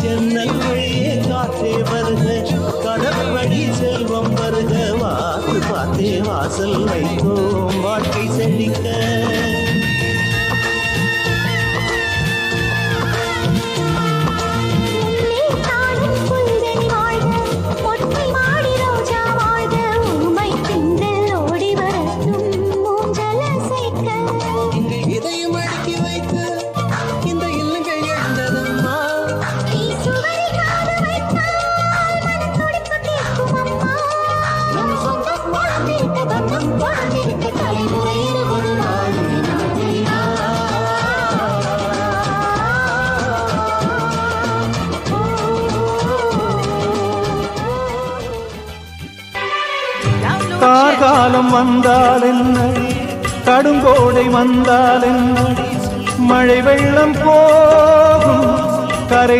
ஜன்னல் வழியே காற்றே வருக கடல் வழி செல்வம் வருக வாக்கு பார்த்தே வாசல் வைத்தோம் வாழ்க்கை செழிக்க கார்காலம் வந்தால் என்ன கடுங்கோடை வந்தால் என்ன மழை வெள்ளம் போகும் கரை